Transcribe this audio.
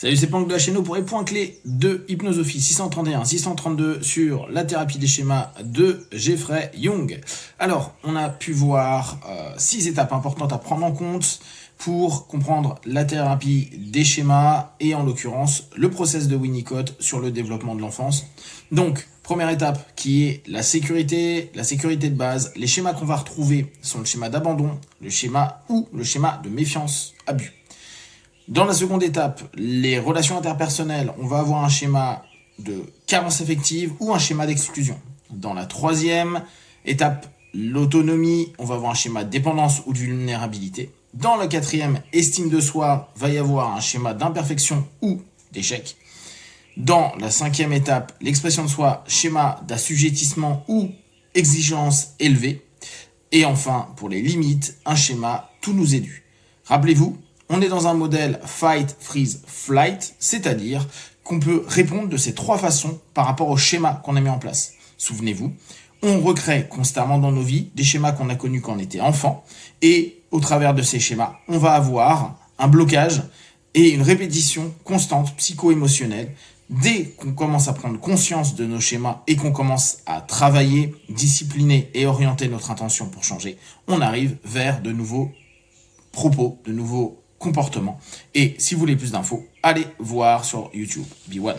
Salut, c'est Planck de la chaîne pour les points clés de Hypnosophie 631-632 sur la thérapie des schémas de Jeffrey Young. Alors, on a pu voir 6 étapes importantes à prendre en compte pour comprendre la thérapie des schémas et en l'occurrence le process de Winnicott sur le développement de l'enfance. Donc, première étape qui est la sécurité de base. Les schémas qu'on va retrouver sont le schéma d'abandon, le schéma de méfiance-abus. Dans la seconde étape, les relations interpersonnelles, on va avoir un schéma de carence affective ou un schéma d'exclusion. Dans la troisième étape, l'autonomie, on va avoir un schéma de dépendance ou de vulnérabilité. Dans la quatrième, estime de soi, va y avoir un schéma d'imperfection ou d'échec. Dans la cinquième étape, l'expression de soi, schéma d'assujettissement ou exigence élevée. Et enfin, pour les limites, un schéma tout nous est dû. Rappelez-vous, on est dans un modèle fight, freeze, flight, c'est-à-dire qu'on peut répondre de ces 3 façons par rapport au schéma qu'on a mis en place. Souvenez-vous, on recrée constamment dans nos vies des schémas qu'on a connus quand on était enfant, et au travers de ces schémas, on va avoir un blocage et une répétition constante psycho-émotionnelle. Dès qu'on commence à prendre conscience de nos schémas et qu'on commence à travailler, discipliner et orienter notre intention pour changer, on arrive vers de nouveaux propos, de nouveaux comportements. Et si vous voulez plus d'infos, allez voir sur YouTube. Be One.